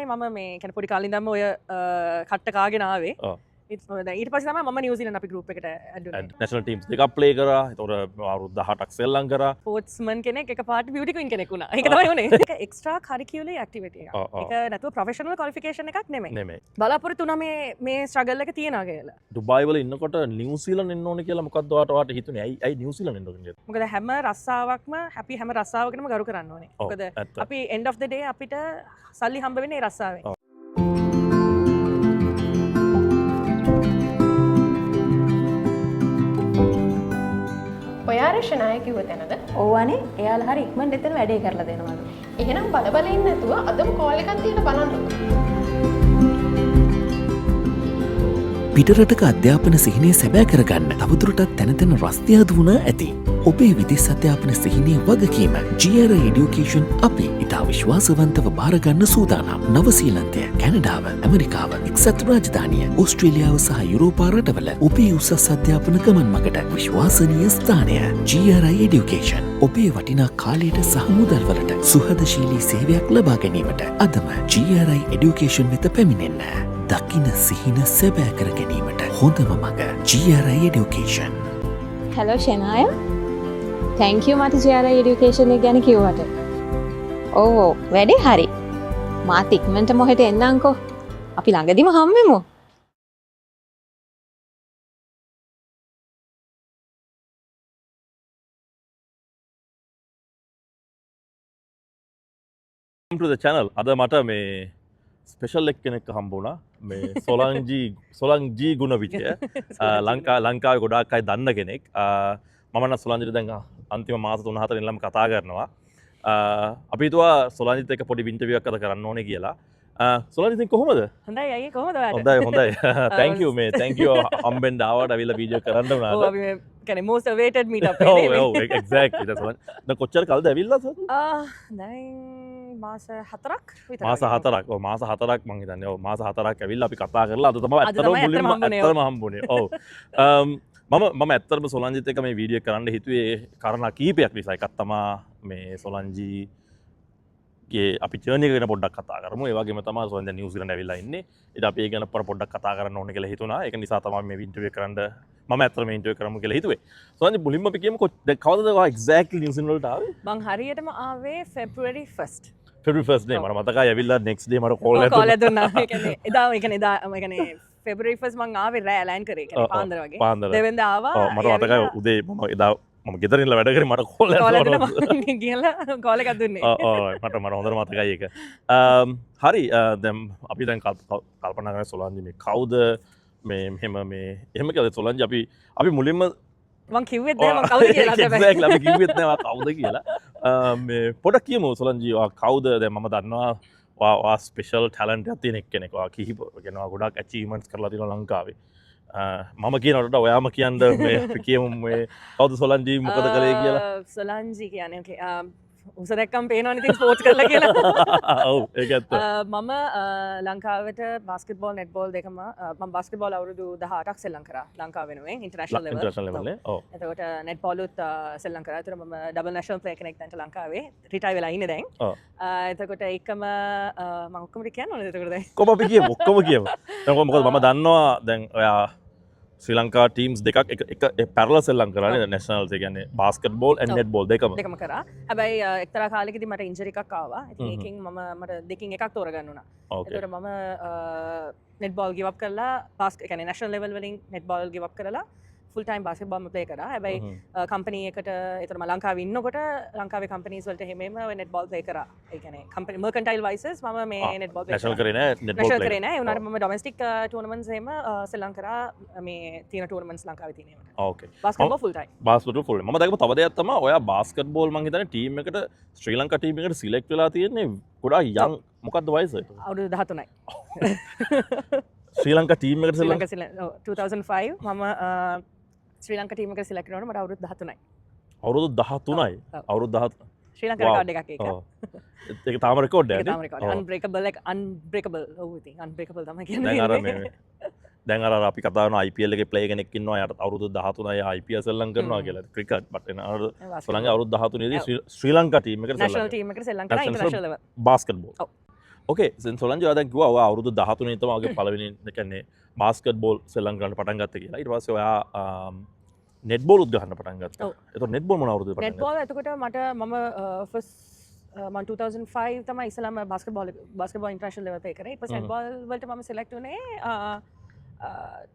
මම මේ කැන පොඩි කාලින්දම ඔය කට්ට කාගෙන ආවේ ඊට පස්සේ තමයි මම නිව්සීලන්ත අපි ගෲප් එකට ඇඩ් වුණේ නැෂනල් ටීම්ස් දෙකක් ප්ලේ කරා. ඒතකොට අවුරුදු 18ක් සෙල්ලම් කරා. ස්පෝර්ට්ස්මන් කෙනෙක් එකපාරට බියුටි ක්වීන් කෙනෙක් වුණා. ඒක තමයි උනේ. ඒක එක්ස්ට්‍රා කරිකියුලර් ඇක්ටිවිටි එකක්. ඒක නැතුව ප්‍රොෆෙෂනල් ක්වොලිෆිකේෂන් එකක් නෙමෙයි. බලාපොරොත්තු වුණා මේ ස්ට්‍රගල් එක තියනවා කියලා. ඩුබායි වල ඉන්නකොට නිව්සීලන්ත එන්න ඕනේ කියලා මොකද්ද ඔයාට හිතුනේ? ඇයි නිව්සීලන්ත එන්න ඕනේ? මොකද හැම රස්සාවක්ම අපි හැම රස්සාවකටම ගරු කරන්න ඕනේ. මොකද අපි end of the day අපිට සල්ලි හම්බ වෙන්නේ ඒ රස්සාවෙන්. ඔයාර ශනාය කිව්ව තැනද? ඕවනේ එයාලා හරි ඉක්මනට එතන වැඩේ කරලා දෙනවලු. එහෙනම් බල ඉන්න නැතුව අදම කෝල් එකක් දීලා බලන්න. පිටරටක අධ්‍යාපන සිහිනය සැබෑ කරගන්න තවදුරටත් තැන රස්තියාදු වුණා ඇති. ඔබේ විදෙස් අධ්‍යාපන සිහිනය වගකීම GRI Education අපි ඉතා විශ්වාසවන්තව භාරගන්න සූදානම්. නවසීලන්තය, කැනඩාව, ඇමරිකාව, එක්සත් රාජධානිය, ඕස්ට්‍රේලියාව සහ යුරෝපා රටවල ඔබේ උසස් අධ්‍යාපන ගමන් මගට විශ්වාසනීය ස්ථානය GRI Education. ඔබේ වටිනා කාලයට සහ මුදල්වලට සුහදශීලී සේවයක් ලබා ගැනීමට අදම GRI Education වෙත පැමිණෙන්න. දකින සිහින සැබෑ කර ගැනීමට හොඳම මඟ GRI Education. Hello Shanaya. Thank you මට GRI Education එක ගැන කිව්වට. ඔව් වැඩේ හරි. මාත් ඉක්මනට මොහෙට එන්නම්කෝ. අපි ළඟදිම හම්බෙමු. Welcome to the channel. අද මට මේ ස්පෙෂල් එක් කෙනෙක් හම්බුණා. මේ සොලංජී ගුණවිජය. ලංකාවේ ගොඩාක් අය දන්න කෙනෙක්. මම නම් සොලංජිට දැන් අන්තිම මාස 3-4 ඉඳලම කතා කරනවා. අපි හිතුවා සොලංජිත් එක්ක පොඩි ඉන්ටර්විව් එකක් අද කරන්න ඕනේ කියලා. සොලංජිත් කොහොමද? හොඳයි අයියේ කොහොමද ඔයාට? හොඳයි. Thank you මේ. Thank you හම්බෙන්න ආවට අවිල්ලා වීඩියෝ කරන්න උනාට. ඔව් අපි මේ කියන්නේ most awaited meet up එක නේ. ඔව් exactly. දැන් කොච්චර කල්ද ඇවිල්ලාද? දැන් මාස 4ක් විතර. මාස 4ක්. ඔව් මාස 4ක් මං හිතන්නේ. ඔව් මාස 4ක් ඇවිල්ලා අපි කතා කරලා අද තමයි ඇත්තටම හම්බුනේ. ඔව්. මම ඇත්තටම සොලංජිත් එක්ක මේ වීඩියෝ කරන්න හිතුවේ කාරණා කීපයක් නිසා. එකක් තමයි මේ සොලංජීගේ අපි ජර්නි එක ගැන පොඩ්ඩක් කතා කරමු. ඒ වගේම තමයි සොලංජි දැන් නිව්සීලන්ත ඇවිල්ලා ඉන්නේ. ඊට අපි ඒ ගැන පොඩ්ඩක් කතා කරන්න ඕනේ කියලා හිතුණා. ඒක නිසා තමයි මේ ඉන්ටර්වියු කරන්න මම ඇත්තටම ඉන්ටර්වියු කරමු කියලා හිතුවේ. සොලංජි මුලින්ම අපි කියමු කවදද ඔයා එක්සැක්ට්ලි නිව්සීලන්ත වලට ආවේ? මං හරියටම ආවේ February 1st. February 1st day මට මතකයි ඇවිල්ලා next day මට call එකක් දුන්නා. ඒ කියන්නේ එදා ඒ කියන්නේ February 1st මං ආවේ රෑ ලෑන්ඩ් කරේ. ඒ කියන්නේ පාන්දර වගේ. දෙවෙනිදා ආවා. මට මතකයි උදේ මම එදා මම ගෙදර ඉඳලා වැඩ කරේ මට call එකක් දුන්නා. ගිහලා call එකක් දුන්නේ. මට හොඳට මතකයි ඒක. හරි දැන් අපි දැන් කල්පනා කරන සොලංජි මේ කවුද මේ මෙහෙම මේ එහෙම කියලා සොලංජි අපි මුලින්ම මං කිව්වෙත් නෑ මං කවුද කියලා exactly අපි කිව්වෙත් නෑ කවුද කියලා. මේ පොඩක් කියමු සොලංජි ඔයා කවුද? දැන් මම දන්නවා ඔයා ස්පෙෂල් ටැලන්ට් එකක් තියෙන එක්කෙනෙක්. ඔයා කිහිප කියනවා ගොඩක් අචීව්මන්ට්ස් කරලා තියෙනවා ලංකාවේ. මම කියනකොට ඔයාම කියන්න මේ අපි කියමු මේ කවුද සොලංජි මොකද කළේ කියලා. සොලංජි කියන්නේ ඕකේ උස දැක්කම් පේනවනේ ඉතින් ස්පෝර්ට්ස් කරලා කියලා. ඔව් ඒක ඇත්ත. මම ලංකාවට බාස්කට්බෝල් නෙට්බෝල් දෙකම මම බාස්කට්බෝල් අවුරුදු 18ක් සෙල්ලම් කරා ලංකාව වෙනුවෙන් ඉන්ටර්නැෂනල් ලෙවල් නේ. ඔව්. එතකොට නෙට්බෝලුත් සෙල්ලම් කරා. ඒතර මම ඩබල් නැෂනල් ප්ලේයර් කෙනෙක් දැන් ලංකාවේ රිටයර් වෙලා ඉන්නේ දැන්. ඔව්. එතකොට ඒකම මම ඔක්කොම කියන්න ඕනේද එතකොට දැන්? කොහොම අපි කියමු ඔක්කොම කියමු. දැන් මොකද මම දන්නවා දැන් ඔයා ශ්‍රී ලංකා ටීම්ස් දෙකක් එක පැරලල් සෙල්ලම් කරානේ නැෂනල්ස් ඒ කියන්නේ බාස්කට්බෝල් and netball දෙකම කරා. හැබැයි එක්තරා කාලෙකදී මට ඉන්ජරි එකක් ආවා. ඉතින් ඒකෙන් මට දෙකකින් එකක් තෝරගන්න උනා. ඒතකොට මම netball give up කරලා ඒ කියන්නේ national level වලින් netball give up කරලා full time basketball play කරා. හැබැයි කම්පැනි එකට ඒතර මම ලංකාවේ ඉන්නකොට ලංකාවේ companies වලට හැමෙම netball play කරා. ඒ කියන්නේ company mercantile vices මම මේ netball play national කරේ නෑ netball play. national කරේ නෑ. ඒ උනාට මම domestic tournaments එහෙම ශ්‍රී ලංකාව මේ තියෙන tournaments ලංකාවේ තියෙන ඒවට. ඕකේ. basketball full time. basketball full time. මම දැක්කම තව දෙයක් තමයි ඔයා basketball මං හිතන්නේ ටීම් එකට ශ්‍රී ලංකා ටීම් එකට select වෙලා තියෙන්නේ ගොඩාක් young මොකක්ද වයස? අවුරුදු 13යි. ශ්‍රී ලංකා ටීම් එකට select 2005 මම ශ්‍රී ලංකා ටීම් එකට select වෙනකොට මට අවුරුදු 13යි. අවුරුදු 13යි. අවුරුදු 13. ශ්‍රී ලංකා රෙකෝඩ් එකක් ඒක. ඒක තාම රෙකෝඩ් එකක් නේ? unbreakable like unbreakable. ඔව් ඉතින් unbreakable තමයි කියන්නේ. දැන් අර මේ දැන් අර අපි කතා කරන IPL එකේ ප්ලේ කෙනෙක් ඉන්නවා යාට අවුරුදු 13යි IPL සෙල්ලම් කරනවා කියලා ක්‍රිකට් බට් එන සොලංගේ අවුරුදු 13 දී ශ්‍රී ලංකා ටීම් එකට national team එකට සෙල්ලම් කරා international level basketball. ඕකේ සොලන්ජ දැන් කිව්වා ඔයා අවුරුදු 13 තමයි ඔයාගේ පළවෙනි කියන්නේ බාස්කට් බෝල් ශ්‍රී ලංකාවට පටන් ගත්ත කියලා. ඊට පස්සේ ඔයා නෙට් බෝල් උද්ගහන්න පටන් ගත්තා. එතකොට නෙට් බෝල් මොන අවුරුද්දේ පටන් නෙට් බෝල් එතකොට මට මම ෆස්ට් මම 2005 තමයි ඉස්සෙල්ලාම බාස්කට්බෝල් ඉන්ටර්නැෂනල් ලෙවල් ප්ලේ කරේ. ඊට පස්සේ නෙට් බෝල් වලට මම සිලෙක්ට් වුණේ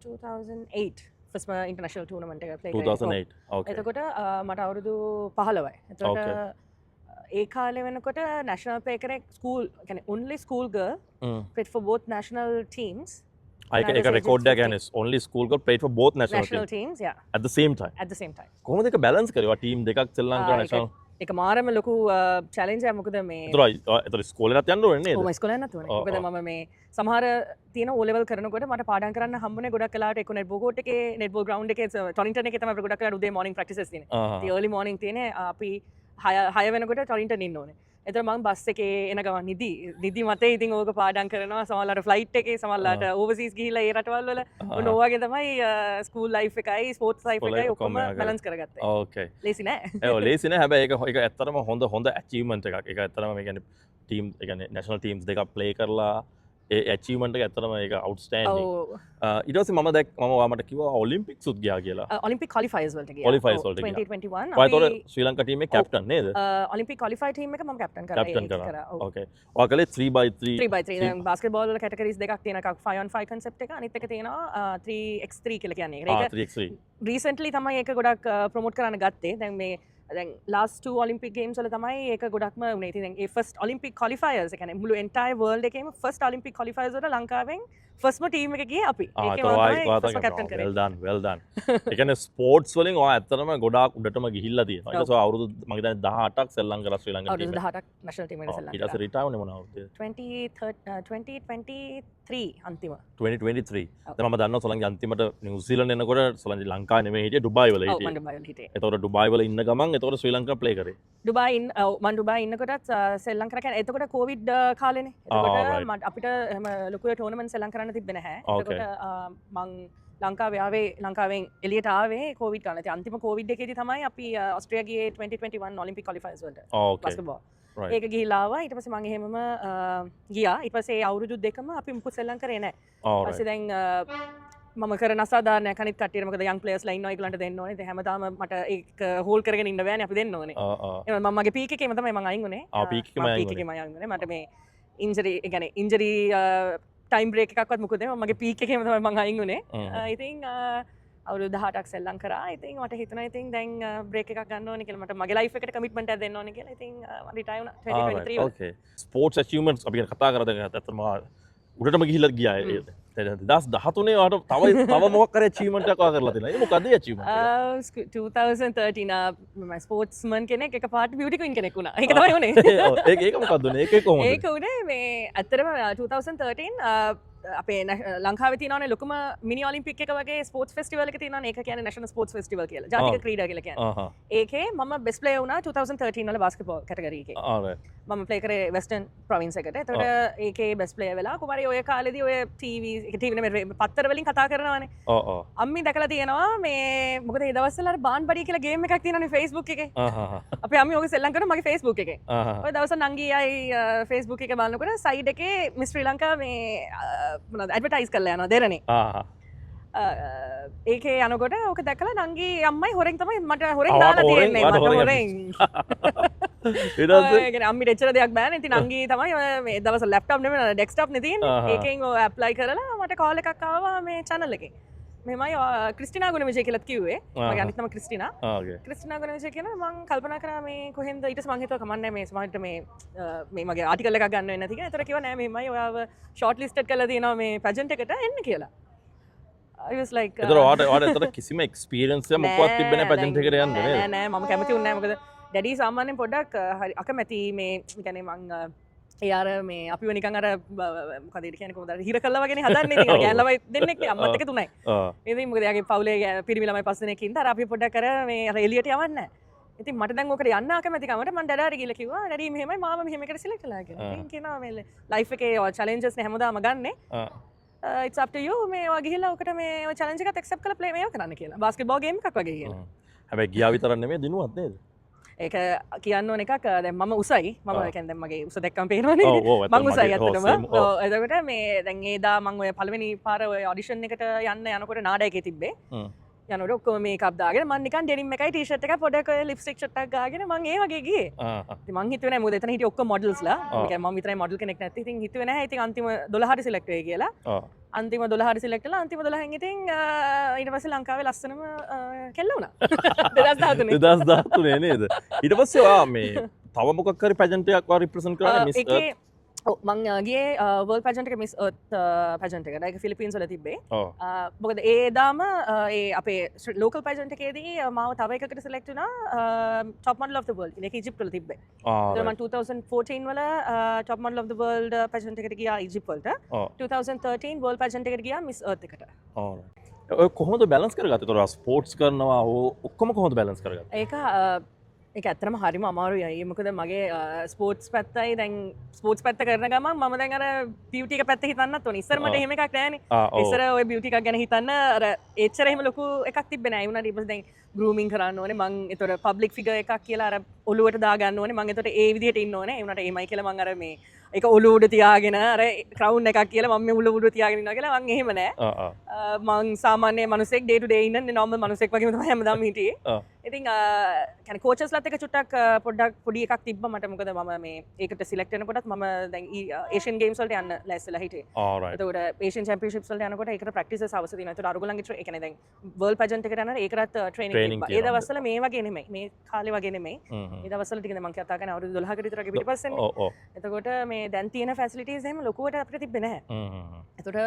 2008 ෆස්ට් ඉන්ටර්නැෂනල් ටූර්නමන්ට් එක ප්ලේ කරේ. 2008. ඕකේ. එතකොට මට අවුරුදු 15යි. එතකොට ඒ කාලේ වෙනකොට national play කරේ school කියන්නේ only school girl played for both national teams. ඒක රෙකෝඩ් එක කියන්නේ only school girl played for both national teams, yeah, at the same time. at the same time. කොහොමද ඒක බැලන්ස් කරේ? ඔයා ටීම් දෙකක් ශ්‍රී ලංකා national ඒක මාරම ලොකු challenge එකක්. මොකද මේ ඒතර ස්කෝලේට යන්න ඕනේ නේද? ඔව් ඉස්කෝලේ යන්නත් ඕනේ. මොකද මම මේ සමහර තියෙන O level කරනකොට මට පාඩම් කරන්න හම්බුනේ ගොඩක් වෙලාවට එක්ක නෙට් බෝල් කෝට් එකේ නෙට් බෝල් ග්‍රවුන්ඩ් එකේ ටොරින්ටන් එකේ තමයි අපිට ගොඩක් වෙලාවට උදේ morning practices තියෙන්නේ. ඉතින් early morning තියෙන්නේ අපි 6 වෙනකොට ටොරින්ටන් ඉන්න ඕනේ. එතන මම බස් එකේ එන ගමන් නිදි මතේ ඉතින් ඕක පාඩම් කරනවා. සමහරවිට ෆ්ලයිට් එකේ සමහරවිට ඕවර්සීස් ගිහිල්ලා ඒ රටවල් වල ඔන්න ඔයගේ තමයි ස්කූල් ලයිෆ් එකයි ස්පෝර්ට්ස් ලයිෆ් එකයි ඔක්කොම බැලන්ස් කරගත්තේ. ඕකේ. ලේසි නෑ. ඒ ලේසි නෑ. හැබැයි ඒක ඇත්තටම හොඳ අචීව්මන්ට් එකක්. ඒක ඇත්තටම මේ කියන්නේ ටීම් ඒ කියන්නේ නැෂනල් ටීම්ස් දෙකක් ප්ලේ කරලා ඒ ඇචීව්මන්ට් එක ඇත්තටම ඒක අවුට්ස්ටෑන්ඩින්. ඊට පස්සේ මම ඔයාමට කිව්වා ඔලිම්පික්ස් උත් ගියා කියලා. ඔලිම්පික් ක්වොලිෆයර්ස් වලට ගියා. Qualifiers වලට ගියා. 2021 ඔයාතොර ශ්‍රී ලංකා ටීම් එකේ කැප්ටන් නේද? ඔලිම්පික් ක්වොලිෆයි ටීම් එක මම කැප්ටන් කරා. කැප්ටන් කරා. ඕකේ. ඔයා කලේ 3x3 3x3 දැන් බාස්කට්බෝල් වල කැටගරිස් දෙකක් තියෙන එකක් 5on5 concept එක අනිත් එක තියෙනවා 3x3 කියලා කියන්නේ. ඒක 3x3. රීසන්ට්ලි තමයි ඒක ගොඩක් ප්‍රොමෝට් කරන්න ගත්තේ. දැන් මේ දැන් last 2 Olympic games වල තමයි ඒක ගොඩක්ම උනේ. ඉතින් දැන් ඒ first Olympic qualifiers ඒ කියන්නේ මුළු entire world එකේම first Olympic qualifiers වල ලංකාවෙන් firstම team එක ගියේ අපි. ඒකේ මම තමයි captain කරේ. well done. ඒ කියන්නේ ස්පෝර්ට්ස් වලින් ඔයා ඇත්තටම ගොඩාක් උඩටම ගිහිල්ලා තියෙනවා. ඊට පස්සේ අවුරුදු මම හිතන්නේ 18ක් සෙල්ලම් කරා ශ්‍රී ලංකා ටීම් එක. අවුරුදු 18ක් national team එකට සෙල්ලම් ඊට පස්සේ රිටයර් වුණේ මොන අවුරුද්දේද? 2023 අන්තිම. 2023. දැන් මම දන්නවා සොලංගි අන්තිමට නිව්සීලන්ත එනකොට සොලංගි ලංකාවේ නෙමෙයි හිටියේ ඩුබායි වල ඔව් හිටියේ. මම ඩුබායි වල හිටියේ. එතකොට ඩුබායි වල ඉන්න ගමන් එතකොට ශ්‍රී ලංකා ප්ලේ කරේ. මම ඩුබායි ඉන්නකොටත් සෙල්ලම් කරා කියන්නේ එතකොට කොවිඩ් කාලේනේ. එතකොට අපිට එහෙම ලොකු ටෝර්නමන්ට් සෙල්ලම් කරන්න තිබ්බේ නැහැ. එතකොට මං ලංකාවෙන් එලියට ආවේ කොවිඩ් කාලේ. ඉතින් අන්තිම කොවිඩ් එකේදී තමයි අපි ඔස්ට්‍රේලියා ගියේ 2021 ඔලිම්පික් ක්වොලිෆයර්ස් වලට. බාස්කට්බෝල්. ඒක ගිහිල්ලා ආවා. ඊට පස්සේ මං එහෙමම ගියා. ඊට පස්සේ ඒ අවුරුදු දෙකම අපි මුකුත් සෙල්ලම් කරේ නැහැ. ඊපස්සේ දැන් මම කරන අසාධාරණයක් අනිත් කට්ටියට මොකද යන් ප්ලේයර්ස්ලා ඉන්නවා ඒගොල්ලන්ට දෙන්න ඕනේ. ඉතින් හැමදාම මට ඒක හෝල්ඩ් කරගෙන ඉන්න බෑනේ අපි දෙන්න ඕනේ. එහෙනම් මම මගේ පීක් එකේම තමයි මං අයින් වුනේ. පීක් එකේම අයින් වුනේ. මට මේ ඉන්ජරි ඒ කියන්නේ ඉන්ජරි ටයිම් බ්‍රේක් එකක්වත් මොකද මගේ පීක් එකේම තමයි මං අයින් වුනේ. ඉතින් අවුරුදු 18ක් සෙල්ලම් කරා. ඉතින් මට හිතුණා ඉතින් දැන් බ්‍රේක් එකක් ගන්න ඕනේ කියලා. මට මගේ ලයිෆ් එකට කමිට්මන්ට් එකක් දෙන්න ඕනේ කියලා. ඉතින් මම රිටයර් වුණා 2023 වල. ඕකේ. ස්පෝර්ට්ස් අචීව්මන්ට්ස් අපි ගැන කතා කරා දැන් ඇත්තටම උඩටම ගිහිල්ලා ගියා. 2013 වට තව මොකක් කරේ අචීව්මන්ට් එකක් කරලා තියෙනවා. ඒ මොකද අචීව්මන්ට් එක? 2013 මම ස්පෝර්ට්ස්මන් කෙනෙක් එකපාරට බියුටි ක්වීන් කෙනෙක් වුණා. ඒක තමයි උනේ. ඒක මොකක්ද උනේ? ඒක කොහොමද? ඒක උනේ මේ ඇත්තටම 2013 අපේ ලංකාවේ තියෙනවනේ ලොකුම මිනි ඔලිම්පික් එක වගේ ස්පෝර්ට්ස් ෆෙස්ටිවල් එක තියෙනවනේ. ඒක කියන්නේ නැෂනල් ස්පෝර්ට්ස් ෆෙස්ටිවල් කියලා. ජාතික ක්‍රීඩා කියලා කියන්නේ. ඒකේ මම බෙස්ට් ප්ලේයර් වුණා 2013 වල බාස්කට්බෝල් කැටගරි එකේ. මම ප්ලේ කරේ වෙස්ටර්න් ප්‍රොවින්ස් එකට. එතකොට ඒකේ බෙස්ට් ප්ලේයර් වෙලා කුමාරි ඔය කාලේදී ඔය ටීවී නෙමෙයි පත්තර වලින් කතා කරනවානේ. අම්මි දැකලා තියෙනවා මේ මොකද ඒ දවස්වල අර බාන් බඩි කියලා ගේම් එකක් තියෙනවනේ Facebook එකේ. අපේ අම්මි ඔක සෙල්ලම් කරනවා මගේ Facebook එකේ. ඔය දවස්වල නංගියයි Facebook එක බලනකොට සයිඩ් එකේ මිස් ශ්‍රී ලංකා මේ මොනවද ඇඩ්වර්ටයිස් කරලා යනවා දෙරනේ. ඒකේ යනකොට ඕක දැකලා නංගි අම්මයි හොරෙන් තමයි මට හොරෙන් දාලා තියෙන්නේ. මට හොරෙන්. ඊට පස්සේ අම්මිට එච්චර දෙයක් බෑනේ. ඉතින් නංගි තමයි ඔය මේ දවස්වල ලැප්ටොප් නෙමෙයි ඩෙස්ක්ටොප් නේ තියෙන්නේ. ඒකෙන් ඔය ඇප්ලයි කරලා මට කෝල් එකක් ආවා මේ channel එකෙන්. මෙහෙමයි ක්‍රිස්ටිනා ගුණවිජය කියලාත් කිව්වේ. මගේ අනිත් නම ක්‍රිස්ටිනා. ක්‍රිස්ටිනා ගුණවිජය කියන මම කල්පනා කරා මේ කොහෙන්ද ඊට පස්සේ මං හිතුවා කමන්නේ මේ සමහරට මේ මගේ ආටිකල් එකක් ගන්න වෙන්නේ නැති කියලා. ඒතර කිව්වා නෑ මෙහෙමයි ඔයාව ෂෝට් ලිස්ටඩ් කරලා තියෙනවා මේ පැජන්ට් එකට එන්න කියලා. I was like ඒතර ඔයාට ඒතර කිසිම එක්ස්පීරියන්ස් එකක් මොකක්වත් තිබ්බේ නෑ පැජන්ට් එකට යන්න නේද? නෑ මම කැමති වුණේ නෑ. මොකද ඩැඩි සාමාන්‍යයෙන් පොඩ්ඩක් හරි අකමැති මේ කියන්නේ මං ඒ අර මේ අපිව නිකන් අර මොකද ඒ කියන්නේ කොහොමද හිර කළා වගේනේ හදන්නේ. ඉතින් අර ගෑන් ළමයි දෙන්නෙක් නේ අම්මත් එක තුනයි. ඉතින් මොකද යාගේ පවුලේ පිරිමි ළමයි පස් දෙනෙක් ඉඳලා අර අපි පොඩ්ඩක් අර මේ අර එළියට යවන්නේ නැහැ. ඉතින් මට දැන් ඔකට යන්න අකමැති කමට මම ඩඩාට ගිහලා කිව්වා ඩැඩි මෙහෙමයි මාව මෙහෙම එකට සිලෙක්ට් කළා කියලා. ඉතින් කියනවා මේ ලයිෆ් එකේ චැලෙන්ජස් නේ හැමදාම ගන්නෙ. it's up to you මේ ඔයා ගිහලා ඔකට මේ ඔය චැලෙන්ජ් එකත් ඇක්සෙප්ට් කරලා ප්ලේ මේව කරන්න කියලා. බාස්කට්බෝල් ගේම් එකක් වගේ කියලා. හැබැයි ගියා විතරක් නෙමෙයි දිනුවත් නේද? ඒක කියන්න ඕන එකක් දැන් මම උසයි මම කියන්නේ දැන් මගේ උස දැක්කම පේනවනේ ඔව් ඔව් මං උසයි ඇත්තටම ඇත්තටම ඔව් එතකොට මේ දැන් ඒදා මං ඔය පළවෙනි පාර ඔය ඔඩිෂන් එකට යන්න යනකොට නාඩයකේ තිබ්බේ යනකොට ඔක්කොම මේකප් දාගෙන මං නිකන් ඩෙනිම් එකයි ටී-ෂර්ට් එකයි පොඩක් ඔය ලිප්ස්ටික් ෂර්ට් එකක් ගාගෙන මං ඒ වගේ ගියේ ඉතින් මං හිතුවේ නෑ මොකද එතන හිටියේ ඔක්කොම මොඩල්ස්ලා ඒ කියන්නේ මම විතරයි මොඩල් කෙනෙක් නැත්තේ ඉතින් හිතුවේ නෑ ඉතින් අන්තිම 12 සිලෙක්ට් වෙයි කියලා අන්තිම 12 සිලෙක්ට් වෙලා අන්තිම 12න් ඉතින් ඊට පස්සේ ලංකාවේ ලස්සනම කෙල්ල වුණා 2013 2013 නේද ඊට පස්සේ ඔයා මේ තව මොකක් හරි පැජන්ට් එකක් වා රිප්‍රසන්ට් කරන්නේ මිස් ඒකේ මං ගියේ වර්ල්ඩ් පැජන්ට් එක මිස් අර්ත් පැජන්ට් එකට ඒක ෆිලිපීන්ස් වල තිබ්බේ මොකද ඒ දාම ඒ අපේ ලෝකල් පැජන්ට් එකේදී මාව තව එකකට සිලෙක්ට් වුණා top model of the world ඒක ඊජිප්ට් වල තිබ්බේ ඒක මං 2014 වල top model of the world pageant එකට ගියා ඊජිප්ට් වලට 2013 වර්ල්ඩ් පැජන්ට් එකට ගියා මිස් අර්ත් එකට ඔය කොහොමද බැලන්ස් කරගත්තේ? ඒතර ස්පෝර්ට්ස් කරනවා ඔක්කොම කොහොමද බැලන්ස් කරගත්තේ? ඒක ඇත්තටම හරිම අමාරුයි. මොකද මගේ ස්පෝර්ට්ස් පැත්තයි දැන් ස්පෝර්ට්ස් පැත්ත කරන ගමන් මම දැන් අර බියුටි එක පැත්ත හිතන්නත් ඕනේ. ඉස්සර මට එහෙම එකක් නෑනේ. ඉස්සර ඔය බියුටි එකක් ගැන හිතන්න අර එච්චර එහෙම ලොකු එකක් තිබ්බේ නෑ. ඒ වුණාට ඊපස්සේ දැන් ගෲමින් කරන්න ඕනේ. මං ඒතර පබ්ලික් ෆිගර් එකක් කියලා අර ඔළුවට දාගන්න ඕනේ. මං ඒතර ඒ විදිහට ඉන්න ඕනේ. ඒ වුණාට එහෙමයි කියලා මං අර මේ ඒක ඔළුව උඩ තියාගෙන අර ක්‍රවුන් එකක් කියලා මම මේ ඔළුව උඩ තියාගෙන ඉන්නවා කියලා මං එහෙම නෑ. මං සාමාන්‍ය මිනිසෙක් ඩේ ටු ඩේ ඉන්න නෝමල් මිනිසෙක් වගේම තමයි හැමදාම හිටියේ. ඉතින් කියන්නේ කෝචස්ලාත් එක චුට්ටක් පොඩ්ඩක් පොඩි එකක් තිබ්බා මට මොකද මම මේ ඒකට සිලෙක්ට් වෙනකොටත් මම දැන් ඒෂියන් ගේම්ස් වලට යන්න ලෑස්තිලා හිටියේ. එතකොට ඒෂියන් චැම්පියන්ෂිප්ස් වලට යනකොට ඒකට ප්‍රැක්ටිසස් අවශ්‍ය තියෙනවා. එතකොට අරුගලන්ගේ ඒ කියන්නේ දැන් වර්ල්ඩ් පැජන්ට් එකට යනකොට ඒකටත් ට්‍රේනින් තිබ්බා. ඒ දවස්වල මේ වගේ නෙමෙයි. මේ කාලේ වගේ නෙමෙයි. ඒ දවස්වල ටිකද මම කතා කරන්නේ අවුරුදු 12කට විතර වගේ පිටිපස්සෙන්නේ. එතකොට මේ දැන් තියෙන ෆැසිලිටිස් එහෙම ලොකුවට අපිට තිබ්බේ නැහැ. එතකොට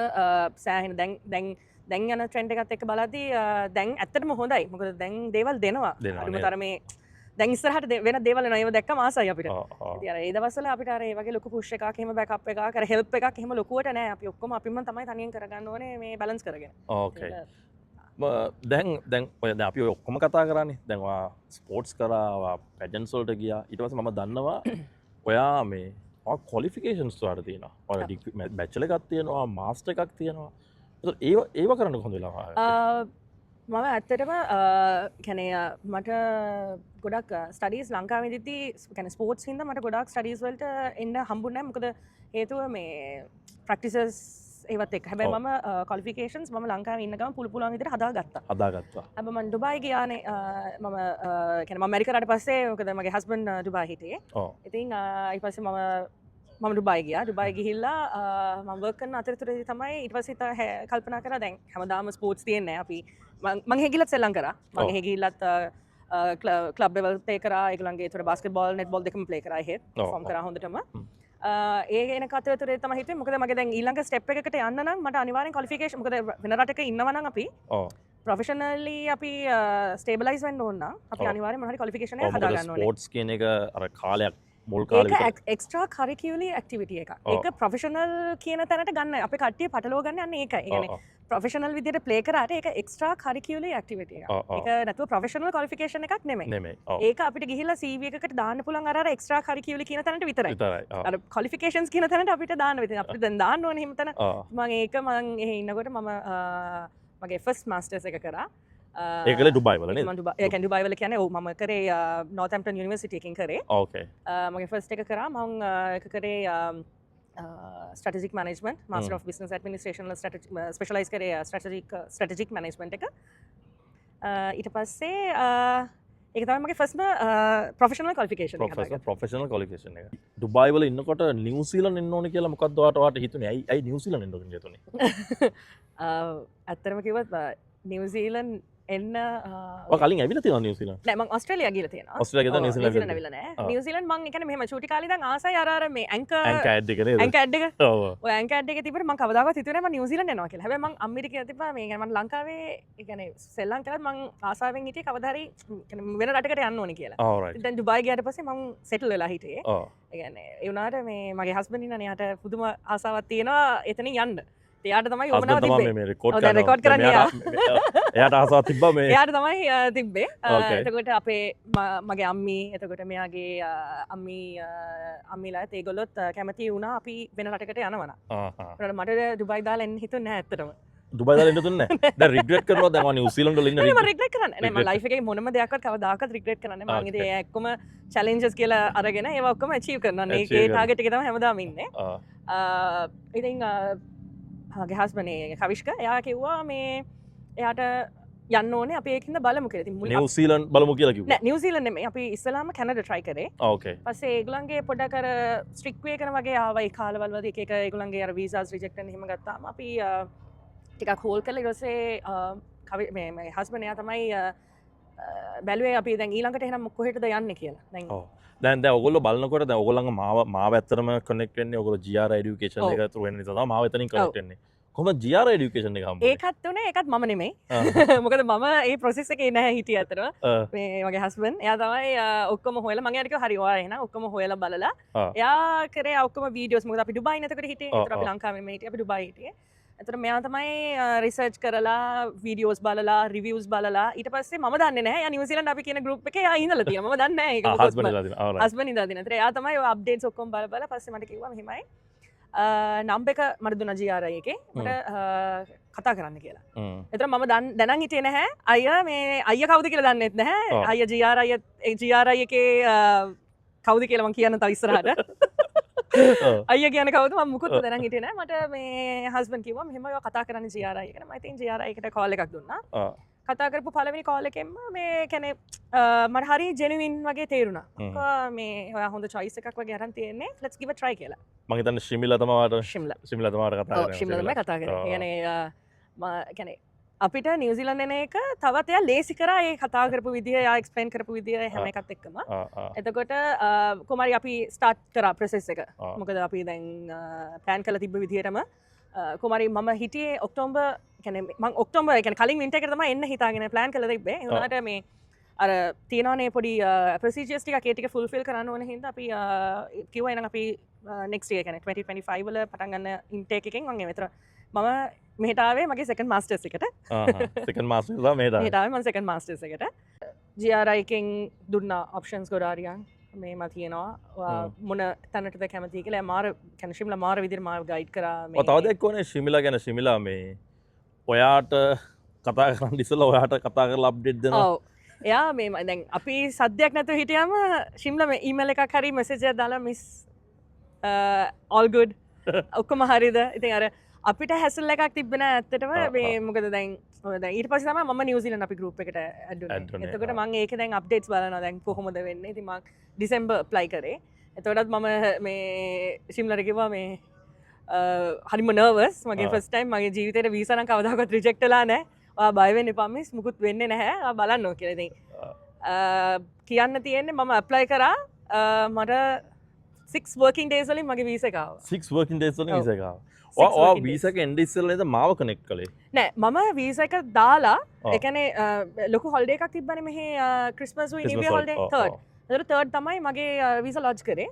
සෑහෙන දැන් යන ට්‍රෙන්ඩ් එකත් එක්ක බලද්දී දැන් ඇත්තටම හොඳයි. මොකද දැන් දේවල් දෙනවා. අරුමතර මේ දැන් ඉස්සරහට වෙන දේවල් එනවා. ඒව දැක්කම ආසයි අපිට. ඉතින් අර ඒ දවස්වල අපිට අර ඒ වගේ ලොකු පුෂ් එකක් එහෙම බෑකප් එකක් අර හෙල්ප් එකක් එහෙම ලොකුවට නැහැ. අපි ඔක්කොම අපිම තමයි තනියෙන් කරගන්න ඕනේ මේ බැලන්ස් කරගෙන. ඕකේ. දැන් ඔය දැන් අපි ඔක්කොම කතා කරන්නේ. දැන් ඔයා ස්පෝර්ට්ස් කරා, පැජන්ට්ස් වලට ගියා. ඊට පස්සේ මම දන්නවා ඔයා මේ කොලිෆිකේෂන්ස් වලට තියෙනවා. ඔයාලා බැචලර් එකක් තියෙනවා, මාස්ටර් එකක් තියෙනවා. ඒව කරන්න කොහොඳ වෙලා මම ඇත්තටම කැනේ මට ගොඩක් ස්ටඩීස් ලංකාවේදී කැන ස්පෝර්ට්ස් හින්දා මට ගොඩක් ස්ටඩීස් වලට එන්න හම්බුනේ නැහැ. මොකද හේතුව මේ ප්‍රැක්ටිසස් ඒවත් එක්ක. හැබැයි මම ක්වොලිෆිකේෂන්ස් මම ලංකාවේ ඉන්න ගමන් පුළුවන් විදිහට හදාගත්තා. හැබැයි මම ඩුබායි ගියානේ මම කැන මම ඇමරිකාවට පස්සේ මොකද මගේ හස්බන්ඩ් ඩුබායි හිටියේ. ඉතින් ඊට පස්සේ මම ඩුබායි ගියා. ඩුබායි ගිහිල්ලා මම වර්ක් කරන අතරතුරදී තමයි ඊට පස්සේ කල්පනා කරා දැන් හැමදාම ස්පෝර්ට්ස් තියෙන්නේ අපි මම හෙගිලත් සෙල්ලම් කරා. මම හෙගිලත් ක්ලබ් ලෙවල් ප්ලේ කරා. ඒගොල්ලන්ගේ ඒතර බාස්කට්බෝල් නෙට්බෝල් දෙකම ප්ලේ කරා එහෙත් පර්ෆෝම් කරා හොඳටම. ඒ එන කතරතුරේ තමයි හිතුවේ මොකද මගේ දැන් ඊළඟ ස්ටෙප් එකකට යන්න නම් මට අනිවාර්යෙන් ක්වොලිෆිකේෂන් මොකද වෙන රටක ඉන්නවා නම් අපි ප්‍රොෆෙෂනලි අපි ස්ටේබලයිස් වෙන්න ඕන නම් අපි අනිවාර්යෙන් මොන හරි ක්වොලිෆිකේෂන් එකක් හදා ගන්න ඕනේ. ස්පෝර්ට්ස් කියන එක අර කාලයක් මුල් කාලේ ඒක එක්ස්ට්‍රා කරිකියුලර් ඇක්ටිවිටි එකක්. ඒක ප්‍රොෆෙෂනල් කියන තැනට ගන්න අපි කට්ටිය පටලව ගන්න යන්නේ ඒකයි. ඒ කියන්නේ ප්‍රොෆෙෂනල් විදිහට ප්ලේ කරාට ඒක එක්ස්ට්‍රා කරිකියුලර් ඇක්ටිවිටි එකක්. ඒක නැතුව ප්‍රොෆෙෂනල් ක්වොලිෆිකේෂන් එකක් නෙමෙයි. ඒක අපිට ගිහිල්ලා CV එකකට දාන්න පුළුවන් අර එක්ස්ට්‍රා කරිකියුලර් කියන තැනට විතරයි. අර ක්වොලිෆිකේෂන්ස් කියන තැනට අපිට දාන්න වෙන්නේ. අපිට දැන් දාන්න ඕනේ හිම තැන. මම එහෙ ඉන්නකොට මම මගේ ෆස්ට් මාස්ටර්ස් එක කරා. ඒකල ඩුබායි වල නේද? ඒක ඩුබායි වල කියන්නේ ඔව් මම කරේ නෝර්තැම්ප්ටන් යුනිවර්සිටි එකකින් කරේ. ඕකේ. මගේ ෆස්ට් එක කරා මම ඒක කරේ strategic management master of business administration specialize කරේ strategic management එක. ඊට පස්සේ ඒක තමයි මගේ ෆස්ට්ම ප්‍රොෆෙෂනල් ක්වොලිෆිකේෂන් එක. ප්‍රොෆෙෂනල් ක්වොලිෆිකේෂන් එක. ඩුබායි වල ඉන්නකොට නිව්සීලන්ත එන්න ඕනේ කියලා මොකක්ද ඔයාට හිතුනේ? ඇයි නිව්සීලන්ත එන්න ඕනේ හිතුනේ? ඇත්තටම කිව්වොත් නිව්සීලන්ත එන්න කලින් ඇවිල්ලා තියෙනවා නිව්සීලන්ත. නෑ මම ඕස්ට්‍රේලියා ගිහලා තියෙනවා. ඕස්ට්‍රේලියා ගිහලා නිව්සීලන්ත ඇවිල්ලා නෑ. නිව්සීලන්ත මම ඒ කියන්නේ මෙහෙම චූටි කාලේ ඉඳන් ආසයි අර මේ ඇන්කර් ඇඩ් එක නේද? ඇන්කර් ඇඩ් එක. ඔව්. ඔය ඇන්කර් ඇඩ් එකේ තිබුණේ මම කවදාකවත් හිතුවේ නෑ මම නිව්සීලන්ත යනවා කියලා. හැබැයි මම අම්මිට තිබ්බා මේ කියන්නේ මම ලංකාවේ ඒ කියන්නේ සෙල්ලම් කරත් මම ආසාවෙන් හිටියේ කවදා හරි කියන්නේ වෙන රටකට යන්න ඕනේ කියලා. alright. දැන් ඩුබායි ගියාට පස්සේ මම සෙටල් වෙලා හිටියේ. ඒ කියන්නේ ඒ වුණාට මේ මගේ හස්බන්ඩ් ඉන්නනේ යාට පුදුම ආසාවක් තියෙනවා එතනින් යන්න. එයාට තමයි යොමනාව තිබ්බේ. රෙකෝඩ් කරන්න එයාට ආසාවක් තිබ්බා මේ. එයාට තමයි තිබ්බේ. එතකොට අපේ මගේ අම්මී එතකොට මෙයාගේ අම්මිලාත් ඒගොල්ලොත් කැමති වුණා අපි වෙන රටකට යනවා නම්. මට ඩුබායි දාලා එන්න හිතුන්නේ නැහැ ඇත්තටම. දුබයි දාලා එන්න දුන්නේ නැහැ. දැන් රිග්‍රෙට් කරනවා දැන් මම නිව්සීලන්ත වල ඉන්න මම regret. රිග්‍රෙට් කරන්නේ නැහැ. මම ලයිෆ් එකේ මොනම දෙයක්වත් කවදාකවත් රිග්‍රෙට් කරන්නේ නැහැ. මම ඉතින් ඒ ඔක්කොම චැලෙන්ජස් කියලා අරගෙන ඒවා ඔක්කොම අචීව් කරනවා. Achieve ඒකේ කරනවා. ටාගට් එකේ තමයි හැමදාම ඉන්නේ. ආ ඉතින් මගේ හස්බන්ඩ් කවිෂ්ක එයා කිව්වා මේ එයාට යන්න ඕනේ අපි ඒකින්ද බලමු කියලා. ඉතින් මුලින් නිව්සීලන්ත බලමු කියලා කිව්වා. නෑ නිව්සීලන්ත නෙමෙයි අපි ඉස්සලාම කැනඩා try කරේ. ඕකේ. පස්සේ ඒගොල්ලන්ගේ පොඩ්ඩක් අර ස්ට්‍රික්ට් වේ කරන වගේ ආවා ඒ කාලවල වලදී එක එක ඒගොල්ලන්ගේ අර වීසාස් රිජෙක්ට් කරන එහෙම ගත්තාම අපි ටිකක් හෝල් කරලා ඊට පස්සේ මේ හස්බන්ඩ් එයා තමයි බැලුවේ අපි දැන් ඊළඟට එහෙනම් කොහෙටද යන්නේ කියලා. දැන් ඔව්. දැන් ඔයගොල්ලෝ බලනකොට දැන් ඔයගොල්ලන්ගේ මාව ඇත්තටම කනෙක්ට් වෙන්නේ ඔයගොල්ලෝ GR එඩියුකේෂන් එක through වෙන නිසා තමයි මාව එතනින් කනෙක්ට් වෙන්නේ. කොහොමද GR එඩියුකේෂන් එක හම්බුනේ? ඒකත් උනේ ඒකත් මම නෙමෙයි. මොකද මම ඒ ප්‍රොසෙස් එකේ නැහැ හිටියේ අතරම. මේ මගේ හස්බන්ඩ් එයා තමයි ඔක්කොම හොයලා මම එයාට කිව්වා හරි ඔයා එහෙනම් ඔක්කොම හොයලා බලලා එයා කරේ ඔක්කොම වීඩියෝස් මොකද අපි ඩුබායි නේද හිටියේ. ඒතර අපි ලංකාවේ මේ හිටියේ අපි ඩුබායි හිටියේ. එතකොට මෙයා තමයි රිසර්ච් කරලා වීඩියෝස් බලලා රිවිව්ස් බලලා ඊට පස්සේ මම දන්නේ නැහැ. යා නිව්සීලන්ත අපි කියන ගෲප් එකේ යා ඉඳලා තියෙනවා. මම දන්නේ නැහැ ඒක මොකක්ද. හස්බන්ඩ් ඉඳලා තියෙනවා. හස්බන්ඩ් ඉඳලා තියෙනවා. එතකොට එයා තමයි ඔය අප්ඩේට්ස් ඔක්කොම බලලා පස්සේ මට කිව්වා මෙහෙමයි. නම්බර් එක මට දුන්නා GR එකේ. මට කතා කරන්න කියලා. එතකොට මම දැනන් හිටියේ නැහැ. අයියා මේ අයියා කවුද කියලා දන්නෙත් නැහැ. අයියා GR එකේ කවුද කියලා මම කියන්න තව ඉස්සරහට. අයියා කියන්නේ කවුද මම මුකුත් දැනන් හිටියේ නැහැ. මට මේ හස්බන්ඩ් කිව්වා මෙහෙම ඔය කතා කරන්න GR එකට. මම ඉතින් GR එකට කෝල් එකක් දුන්නා. කතා කරපු පළවෙනි කෝල් එකෙන්ම මේ කියන්නේ මට හරි ජෙනුයින් වගේ තේරුණා. මේ ඔයා හොඳ choice එකක් වගේ අරන් තියෙන්නේ. let's give a try කියලා. මම හිතන්නේ ශිමිලා තමයි ශිම්ලා තමයි කතා කරන්නේ. ශිම්ලා තමයි කතා කරන්නේ. කියන්නේ කියන්නේ අපිට නිව්සීලන්ත එන එක තවත් එයා ලේසි කරා ඒ කතා කරපු විදිය එයා එක්ස්ප්ලেইন කරපු විදිය හැම එකත් එක්කම. එතකොට කොමාරි අපි ස්ටාර්ට් කරා ප්‍රොසෙස් එක. මොකද අපි දැන් ප්ලෑන් කරලා තිබ්බ විදියටම කොමාරි මම හිටියේ ඔක්තෝබර් කියන්නේ මම ඔක්තෝබර් කියන්නේ කලින් වින්ටර් එකට තමයි එන්න හිතාගෙන ප්ලෑන් කරලා තිබ්බේ. ඒ වුණාට මේ අර තියෙනවනේ පොඩි ප්‍රොසීජර්ස් ටික ඒ ටික ෆුල්ෆිල් කරන්න ඕන හින්දා අපි කිව්වා එහෙනම් අපි නෙක්ස්ට් ඉයර් කියන්නේ 2025 වල පටන් ගන්න ඉන්ටේක් එකෙන් මම මෙතන මම මෙහෙට ආවේ මගේ සෙකන්ඩ් මාස්ටර්ස් එකට. සෙකන්ඩ් මාස්ටර්ස් ලා මෙහෙට ආවේ මම සෙකන්ඩ් මාස්ටර්ස් එකට. GRI එකෙන් දුන්නා ඔප්ෂන්ස් ගොඩාරියක්. මේම තියෙනවා මොන තැනටද කැමති කියලා මාර කියන්නේ ශිම්ලා මාර විදිහට මාව ගයිඩ් කරා මේ. ඔය තව දෙයක් ඕනේ ශිමිලා ගැන ශිමිලා මේ ඔයාට කතා කරන්න ඉස්සෙල්ලා ඔයාට කතා කරලා අප්ඩේට් දෙනවා. ඔව්. එයා මේ දැන් අපි සද්දයක් නැතුව හිටියම ශිම්ලා මේ ඊමේල් එකක් හරි මෙසේජ් එකක් දාලා මිස් all good ඔක්කොම හරිද? ඉතින් අර අපිට හැසල් එකක් තිබ්බ නෑ ඇත්තටම මේ මොකද දැන් දැන් ඊට පස්සේ තමයි මම නිව්සීලන්ත අපි ගෲප් එකට ඇඩ් වුණේ. එතකොට මම ඒකේ දැන් අප්ඩේට්ස් බලනවා දැන් කොහොමද වෙන්නේ. ඉතින් මම ඩිසෙම්බර් ඇප්ලයි කරේ. එතකොටත් මම මේ ශිම්ලාට කිව්වා මේ හරිම නර්වස් මගේ ෆස්ට් ටයිම් මගේ ජීවිතේට වීසා නම් කවදාකවත් රිජෙක්ට් වෙලා නැහැ. ඔයා බය වෙන්න එපා මිස් මුකුත් වෙන්නේ නැහැ. ඔයා බලන්න ඕක කියලා. ඉතින් කියන්න තියෙන්නේ මම ඇප්ලයි කරා මට 6 working days වලින් මගේ වීසා එක ආවා. 6 working days වලින් වීසා එක ආවා. ඔයා වීසා එක එන්න ඉස්සෙල්ලා නේද මාව කනෙක්ට් කළේ? නෑ මම වීසා එක දාලා ඒ කියන්නේ ලොකු හොලිඩේ එකක් තිබ්බනේ මෙහි ක්‍රිස්මස් වී නිව් ඉයර් හොලිඩේ 3rd. ඒතර 3rd තමයි මගේ වීසා ලොජ් කරේ.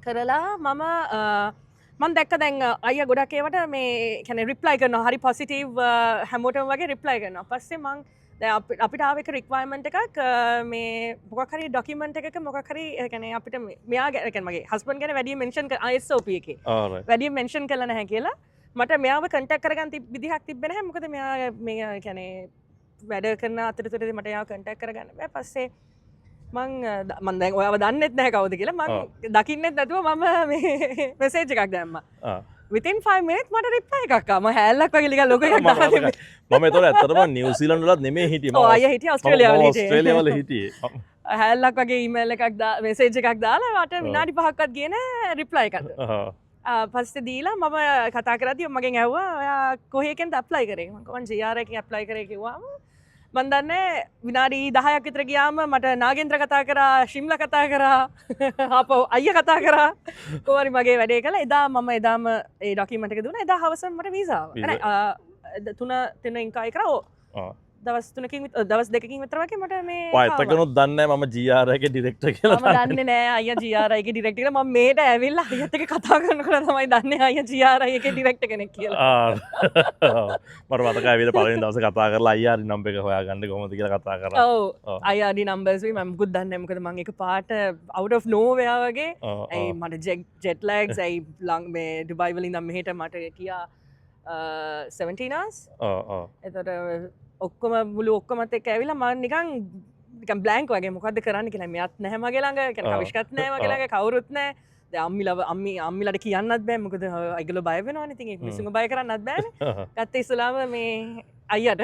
කරලා මම දැක්ක දැන් අයියා ගොඩක් ඒවට මේ කියන්නේ රිප්ලයි කරනවා හරි පොසිටිව් හැමෝටම වගේ රිප්ලයි කරනවා. පස්සේ මං දැන් අපිට ආව එක රික්වයර්මන්ට් එකක් මේ මොකක් හරි ඩොකියුමන්ට් එකක මොකක් හරි ඒ කියන්නේ අපිට මෙයා කියන්නේ මගේ හස්බන්ඩ් ගැන වැඩි මෙන්ෂන් ISOP එකේ වැඩි මෙන්ෂන් කළා නැහැ කියලා මට මෙයාව කන්ටැක්ට් කරගන්න විදිහක් තිබ්බේ නැහැ. මොකද මෙයා මේ කියන්නේ වැඩ කරන අතරතුරදී මට එයාව කන්ටැක්ට් කරගන්න බෑ. පස්සේ මං දැන් ඔයාව දන්නෙත් නැහැ කවුද කියලා මං දකින්නෙත් නැතුව මම මේ මෙසේජ් එකක් දැම්මා. within 5 minutes මට රිප්ලයි එකක් ආවා. මම හැල්ලක් වගේ ලියලා ලොගෝ එකක් දාලා තිබ්බේ. මම ඒතකොට ඇත්තටම නිව්සීලන්ත වලත් නෙමෙයි හිටියේ. ඔව් අයියා හිටියේ ඕස්ට්‍රේලියාව වල හිටියේ. හැල්ලක් වගේ ඊමේල් එකක් මෙසේජ් එකක් දාලා මට විනාඩි 5ක්වත් ගියේ නෑ රිප්ලයි එකක්. පස්සේ දීලා මම කතා කරද්දී මගෙන් ඇහුවා ඔයා කොහේකෙන්ද ඇප්ලයි කරේ? මම GR එකෙන් ඇප්ලයි කරේ කිව්වම මන් දන්නේ විනාඩි 10ක් විතර ගියාම මට නාගේන්ද්‍ර කතා කරා, ශිම්ලා කතා කරා, ආපහු අයියා කතා කරා. කොහොමරි මගේ වැඩේ කළා. එදාම ඒ ඩොකියුමන්ට් එක දුන්නා. එදා හවස මට වීසා ආවා. තුන ඉන්කයි කරා. දවස් 3කින් දවස් 2කින් විතර වගේ මට මේ එතකනුත් දන්නේ නැහැ මම GR එකේ ඩිරෙක්ටර් කියලා. මම දන්නේ නැහැ අයියා GR එකේ ඩිරෙක්ටර් කියලා. මම මේට ඇවිල්ලා අයියත් එක්ක කතා කරනකොට තමයි දන්නේ අයියා GR එකේ ඩිරෙක්ටර් කෙනෙක් කියලා. මට මතකයි ඇවිල්ලා පළවෙනි දවසේ කතා කරලා අයියා හරි නම්බර් එක හොයාගන්න කොහොමද කියලා කතා කරා. ඔව් අයියා හරි නම්බර්ස් මම මුකුත් දන්නේ නැහැ. මොකද මම එක පාට out of nowhere වගේ ඇයි මට ජෙට් ලැග්ස් ඇයි මේ ඩුබයි වලින් ඉඳන් මෙහෙට මට කියා 17ers ඔව් එතකොට ඔක්කොම මුළු ඔක්කොමත් එක්ක ඇවිල්ලා මම නිකන් බ්ලැන්ක් වගේ මොකද්ද කරන්න කියලා මෙයත් නැහැ මගේ ළඟ කියන්නේ කවිෂ්කත් නැහැ මගේ ළඟ කවුරුත් නැහැ දැන් අම්මිලට කියන්නත් බෑ මොකද අයිගොල්ලෝ බය වෙනවනේ ඉතින් ඒක මිනිස්සුන්ව බය කරන්නත් බෑනේ ගත්ත ඉස්සලාම මේ අයියට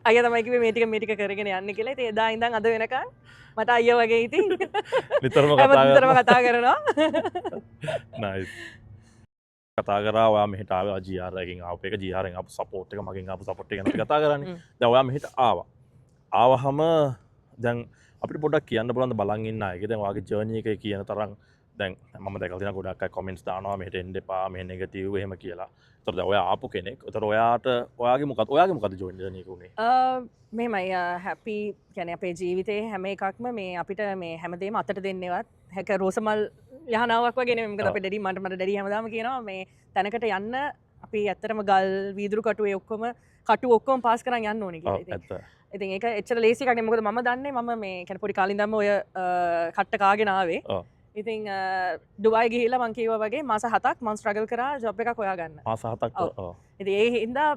අයියා තමයි කිව්වේ මේ ටික කරගෙන යන්න කියලා ඉතින් එදා ඉඳන් අද වෙනකන් මට අයියා වගේ ඉතින් නිතරම කතා කරනවා නයිස් කතා කරා ඔයා මෙහෙට ආවේ GR එකකින් ආපු එක GR එකෙන් ආපු සපෝට් එක මගෙන් ආපු සපෝට් එක ගැන අපි කතා කරන්නේ දැන් ඔයා මෙහෙට ආවහම දැන් අපිට පොඩ්ඩක් කියන්න පුළුවන්ද බලන් ඉන්න අයගේ දැන් ඔයාගේ ජර්නි එකේ කියන තරම් දැන් මම දැකලා තියෙනවා ගොඩක් අය කමෙන්ට්ස් දානවා මෙහෙට එන්න එපා මෙහෙ නෙගටිව් එහෙම කියලා. ඒතර දැන් ඔයා ආපු කෙනෙක්. ඒතර ඔයාගේ මොකද ජර්නි එක උනේ? මෙහෙමයි හැපි කියන්නේ අපේ ජීවිතේ හැම එකක්ම මේ අපිට මේ හැමදේම අතට දෙන්නේවත් හැක රෝසමල් යහනාවක් වගේ නෙමෙයි. මොකද අපේ ඩැඩි මට ඩැඩි හැමදාම කියනවා මේ තැනකට යන්න අපි ඇත්තටම ගල් වීදුරු කටුවේ කටු ඔක්කොම පාස් කරන් යන්න ඕනේ කියලා. ඉතින් ඒක එච්චර ලේසි එකක් නෙමෙයි. මොකද මම දන්නේ මම මේ කියන්නේ පොඩි කාලේ ඉඳන්ම ඔය කට්ට කාගෙන ආවේ. ඉතින් ඩුබයි ගිහිල්ලා මං කිව්වා වගේ මාස 7ක් මං ස්ට්‍රගල් කරා ජොබ් එකක් හොයාගන්න. මාස 7ක් ඉතින් ඒ හින්දා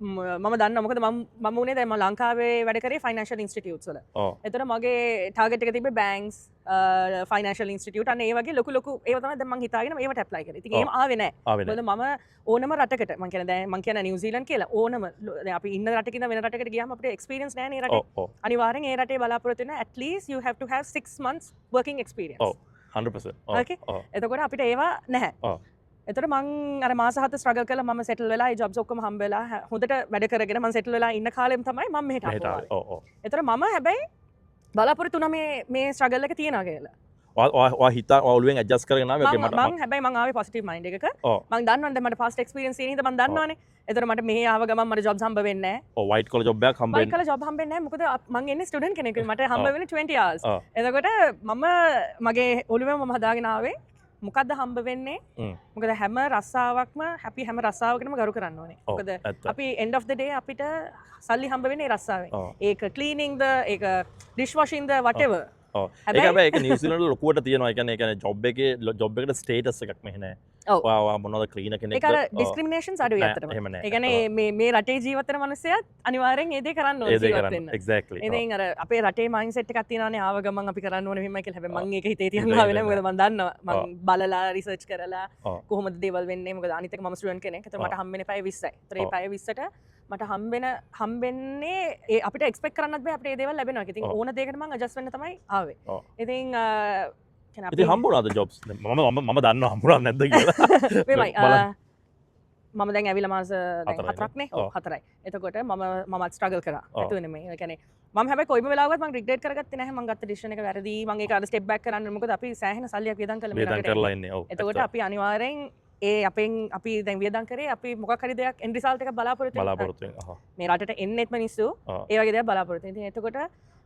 මම දන්නවා මොකද මම උනේ දැන් මම ලංකාවේ වැඩ කරේ ෆයිනෑන්ෂල් ඉන්ස්ටිටියුට්ස් වල. එතන මගේ ටාගට් එක තිබ්බේ බැංක්ස් ෆයිනෑන්ෂල් ඉන්ස්ටිටියුට් අන්න ඒ වගේ ලොකු ඒව තමයි දැන් මං හිතාගෙන ඒවට ඇප්ලයි කරේ. ඉතින් ඒම ආවේ නැහැ. මොකද මම ඕනම රටකට මං කියන්නේ දැන් මං කියන්නේ නිව්සීලන්ත කියලා ඕනම දැන් අපි ඉන්න රටකින් වෙන රටකට ගියාම අපිට එක්ස්පීරියන්ස් නැහැ නේ රටේ. අනිවාර්යෙන් ඒ රටේ බලාපොරොත්තු වෙන at least you have to have 6 months working experience. 100%. Okay. එතකොට අපිට ඒවා නැහැ. එතකොට මං අර මාස 7 ස්ට්‍රගල් කරලා මම සෙටල් වෙලා ඒ ජොබ්ස් ඔක්කොම හම්බ වෙලා හොඳට වැඩ කරගෙන මම සෙටල් වෙලා ඉන්න කාලෙම තමයි මම මෙහෙට ආවේ. එතකොට මම හැබැයි බලාපොරොත්තු වුණා මේ ස්ට්‍රගල් එක තියනවා කියලා. ඔයා හිතා ඔළුවෙන් ඇඩ්ජස්ට් කරගෙන ආවේ ඔකේ මට මං හැබැයි මං ආවේ පොසිටිව් මයින්ඩ් එකක. මං දන්නවනේ දැන් මට පාස්ට් එක්ස්පීරියන්ස් තියෙන හින්දා මං දන්නවනේ. එතකොට මට මෙහි ආව ගමන් මට ජොබ්ස් හම්බ වෙන්නේ නැහැ. ඔව් වයිට් කලර් ජොබ් එකක් හම්බ වෙන්නේ. වයිට් කලර් ජොබ් හම්බෙන්නේ නැහැ. මොකද මං එන්නේ ස්ටුඩන්ට් කෙනෙක්. මට හම්බ වෙන්නේ 20 hours. එතකොට මම මගේ ඔළුවෙම මම හදාගෙන ආවේ මොකද්ද හම්බ වෙන්නේ? මොකද හැම රස්සාවක්ම අපි හැම රස්සාවකටම ගරු කරන්න ඕනේ. මොකද අපි end of the day අපිට සල්ලි හම්බ වෙන්නේ රස්සාවෙන්. ඒක cleaning ද ඒක dish washing ද whatever. ඒක නිවසිලන්ඩ් ලොකුවට තියෙනවා. ඒ කියන්නේ ජොබ් එකට ස්ටේටස් එකක් මෙහෙ නැහැ. ඔයා මොනවද ක්ලීනර් කෙනෙක්ද? ඒක අර ඩිස්ක්‍රිමිනේෂන්ස් අඩුයි අතරම. ඒ කියන්නේ මේ රටේ ජීවත් වෙන මිනිස්සයත් අනිවාර්යෙන් ඒ දේ කරන්න ඕනේ ජීවත් වෙන්න. එක්සැක්ට්ලි. ඉතින් අර අපේ රටේ මයින්ඩ්සෙට් එකක් තියෙනවානේ ආව ගමන් අපි කරන්න ඕනේ මෙහෙමයි කියලා. හැබැයි මම ඒක හිතේ තියන් ආවේ නැහැ. මොකද මම දන්නවා මම බලලා රිසර්ච් කරලා කොහොමද දේවල් වෙන්නේ. මොකද අනිත් එක මම ස්ටුඩන්ට් කෙනෙක්. ඒතර මට හම්බෙන්නේ පැය 20යි. ඒතර ඒ පැය 20ට මට හම්බෙන්නේ ඒ අපිට එක්ස්පෙක්ට් කරන්නත් බෑ අපිට ඒ දේවල් ලැබෙනවා. ඉතින් ඕන දෙයකට මම ඇඩ්ජස්ට් වෙන්න තමයි ආවේ. ඉතින් ඉතින් හම්බුණාද ජොබ්ස්? මම දන්නවා හම්බුණා නැද්ද කියලා. මම දැන් ඇවිල්ලා මාස දැන් 4ක් නේ. ඔව් 4යි. එතකොට මමත් ස්ට්‍රගල් කරා. එතුනේ මේ. ඒ කියන්නේ මම හැබැයි කොයිම වෙලාවකත් මම රිග්‍රෙට් කරගත්තේ නැහැ. මම ගත්ත ඩිසිෂන් එක වැරදි. මම ඒක අර ස්ටෙප් බෑක් කරන්න. මොකද අපි සෑහෙන සල්ලියක් වියදම් කළා මේ රටේ. එතකොට අපි අනිවාර්යෙන් අපි දැන් වියදම් කරේ අපි මොකක් හරි දෙයක් එන්ඩ් රිසල්ට් එකක් බලාපොරොත්තු වෙනවා. මේ රටට එන්නෙත් මිනිස්සු ඒ වගේ දේවල් බලාපොරොත්තු වෙනවා. ඉතින් එතකොට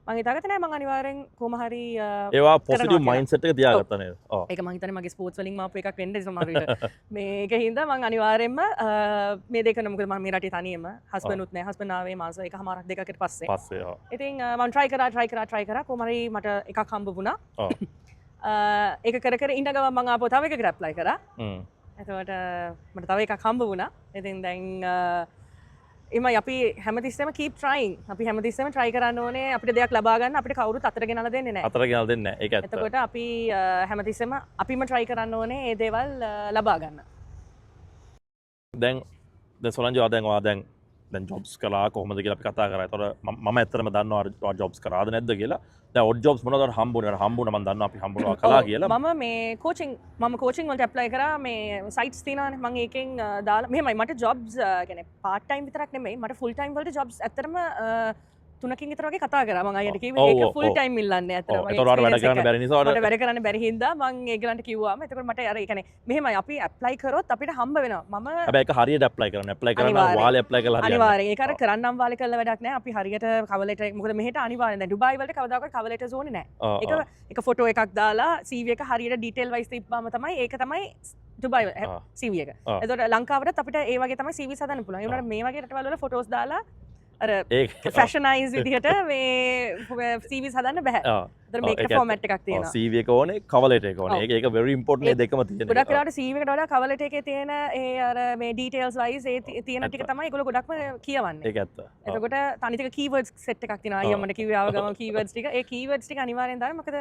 මම හිතාගත්තා නෑ මම අනිවාර්යෙන් කොහොම හරි ඒවා පොසිටිව් මයින්ඩ්සෙට් එක තියාගත්තා නේද? ඔව්. ඒක මම හිතන්නේ මගේ ස්පෝර්ට්ස් වලින් මාපු එකක් වෙන්න සමහර විට. මේක හින්දා මම අනිවාර්යෙන්ම මේ දෙක මොකද මම මේ රටේ තනියම හස්බන්ඩ්ුත් නෑ. හස්බන්ඩ් ආවේ මාස එකමාරක් දෙකකට පස්සේ. ඔව්. ඉතින් මම try කරා කොහොම හරි මට එකක් හම්බ වුණා. ඔව්. ඒක කර ඉන්න ගමන් මම ආපහු තව එකකට ඇප්ලයි කරා. එතකොට මට තව එකක් හම්බ වුණා. ඉතින් දැන් එමයි අපි හැමතිස්සෙම keep trying. අපි හැමතිස්සෙම try කරන්න ඕනේ අපිට දෙයක් ලබා ගන්න අපිට කවුරුත් අතට ගෙනල්ලා දෙන්නේ නැහැ. අතට ගෙනල්ලා දෙන්නේ නැහැ. ඒක ඇත්ත. එතකොට අපි හැමතිස්සෙම අපිම try කරන්න ඕනේ මේ දේවල් ලබා ගන්න. දැන් සොලංජි ඔයා දැන් ජොබ්ස් කළා කොහොමද කියලා අපි කතා කරා. ඒතකොට මම ඇත්තටම දන්නවා ඔයා ජොබ්ස් කරාද නැද්ද කියලා. දැන් ඔඩ් ජොබ්ස් මොනවද හම්බුනේ? හම්බුණා මම දන්නවා අපි හම්බුණා කළා කියලා. මම මේ කෝචින් වලට ඇප්ලයි කරා මේ සයිට්ස් තියෙනවානේ. මම ඒකෙන් දාලා මෙහෙමයි මට ජොබ්ස් කියන්නේ පාර්ට් ටයිම් විතරක් නෙමෙයි මට ෆුල් ටයිම් වලට ජොබ්ස් ඇත්තටම 3කින් විතර වගේ කතා කරා. මම අයියට කිව්වේ ඒක ෆුල් ටයිම් ඉල්ලන්නේ ඇත්තටම. ඒතකොට වැඩ කරන්න බැරි නිසා මට වැඩ කරන්න බැරි හින්දා මම ඒගොල්ලන්ට කිව්වාම එතකොට මට අර ඒ කියන්නේ මෙහෙමයි අපි ඇප්ලයි කරොත් අපිට හම්බ වෙනවා. මම හැබැයි ඒක හරියට ඇප්ලයි කරන්න වාලේ ඇප්ලයි කරලා හරියන්නේ. අනිවාර්යෙන් ඒක අර කරන්නම් වාලේ කරලා වැඩක් නැහැ. අපි හරියට කවර් ලෙටර් එක මොකද මෙහෙට අනිවාර්යෙන් දැන් ඩුබායි වලට කවදාකවත් කවර් ලෙටර්ස් ඕනේ නැහැ. ඒක ෆොටෝ එකක් දාලා CV එක හරියට ඩීටේල් වයිස් තිබ්බාම තමයි ඒක තමයි ඩුබායි CV එක. එතකොට ලංකාවටත් අපිට ඒ වගේ තමයි CVs හදන්න පුළුවන්. ඒ වුණාට මේ වගේ රටවල් වල ෆොටෝස් දාලා අර ඒක ෆැෂනයිස් විදිහට මේ CVs හදන්න බෑ. ඒතර මේක ෆෝමැට් එකක් තියෙනවා. CV එක ඕනේ cover letter එක ඕනේ. ඒක very important දෙකම තියෙනවා. ගොඩක් වෙලාවට CV එකට වඩා cover letter එකේ තියෙන ඒ අර මේ details wise ඒ තියෙන ටික තමයි ඒගොල්ලෝ ගොඩක්ම කියවන්නේ. ඒක ඇත්ත. එතකොට තනිතික keywords set එකක් තියෙනවා. අයියා මට කිව්වේ ආව ගමන් keywords ටික. ඒ keywords ටික අනිවාර්යෙන් දාන්න. මොකද